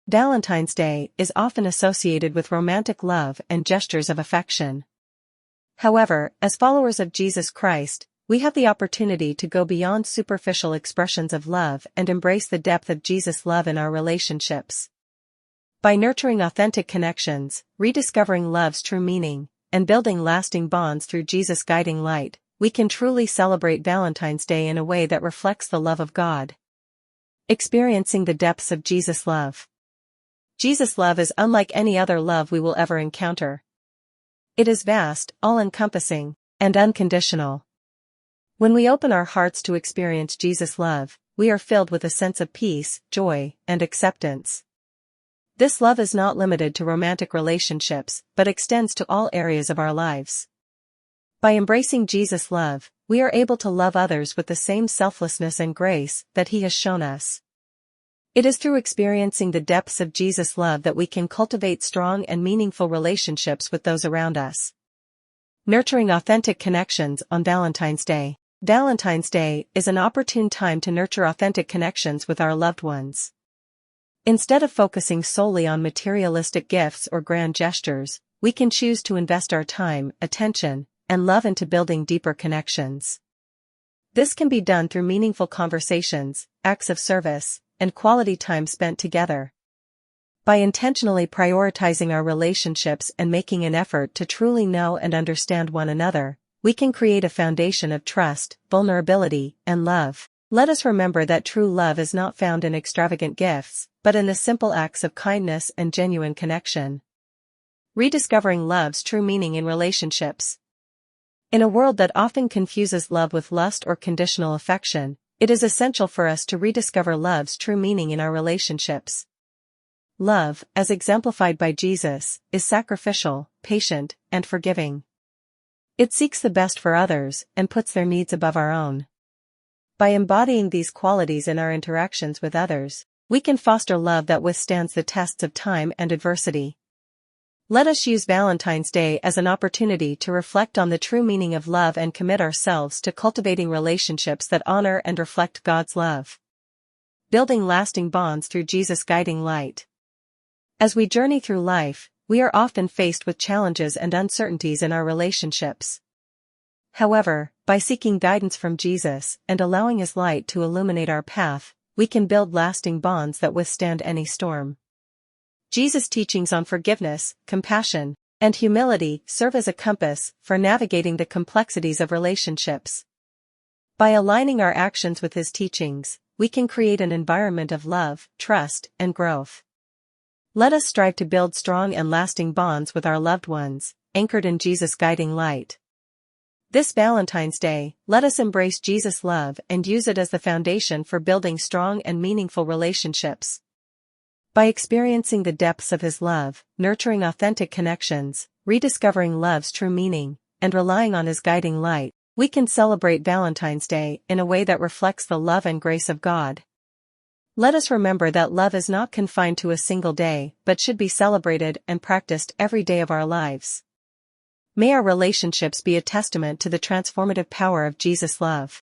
Valentine's Day is often associated with romantic love and gestures of affection. However, as followers of Jesus Christ, we have the opportunity to go beyond superficial expressions of love and embrace the depth of Jesus' love in our relationships. By nurturing authentic connections, rediscovering love's true meaning, and building lasting bonds through Jesus' guiding light, we can truly celebrate Valentine's Day in a way that reflects the love of God. Experiencing the depths of Jesus' love. Jesus' love is unlike any other love we will ever encounter. It is vast, all-encompassing, and unconditional. When we open our hearts to experience Jesus' love, we are filled with a sense of peace, joy, and acceptance. This love is not limited to romantic relationships, but extends to all areas of our lives. By embracing Jesus' love, we are able to love others with the same selflessness and grace that He has shown us. It is through experiencing the depths of Jesus' love that we can cultivate strong and meaningful relationships with those around us. Nurturing authentic connections on Valentine's Day. Valentine's Day is an opportune time to nurture authentic connections with our loved ones. Instead of focusing solely on materialistic gifts or grand gestures, we can choose to invest our time, attention, and love into building deeper connections. This can be done through meaningful conversations, acts of service, and quality time spent together. By intentionally prioritizing our relationships and making an effort to truly know and understand one another, we can create a foundation of trust, vulnerability, and love. Let us remember that true love is not found in extravagant gifts, but in the simple acts of kindness and genuine connection. Rediscovering love's true meaning in relationships. In a world that often confuses love with lust or conditional affection, it is essential for us to rediscover love's true meaning in our relationships. Love, as exemplified by Jesus, is sacrificial, patient, and forgiving. It seeks the best for others and puts their needs above our own. By embodying these qualities in our interactions with others, we can foster love that withstands the tests of time and adversity. Let us use Valentine's Day as an opportunity to reflect on the true meaning of love and commit ourselves to cultivating relationships that honor and reflect God's love. Building lasting bonds through Jesus' guiding light. As we journey through life, we are often faced with challenges and uncertainties in our relationships. However, by seeking guidance from Jesus and allowing His light to illuminate our path, we can build lasting bonds that withstand any storm. Jesus' teachings on forgiveness, compassion, and humility serve as a compass for navigating the complexities of relationships. By aligning our actions with His teachings, we can create an environment of love, trust, and growth. Let us strive to build strong and lasting bonds with our loved ones, anchored in Jesus' guiding light. This Valentine's Day, let us embrace Jesus' love and use it as the foundation for building strong and meaningful relationships. By experiencing the depths of His love, nurturing authentic connections, rediscovering love's true meaning, and relying on His guiding light, we can celebrate Valentine's Day in a way that reflects the love and grace of God. Let us remember that love is not confined to a single day, but should be celebrated and practiced every day of our lives. May our relationships be a testament to the transformative power of Jesus' love.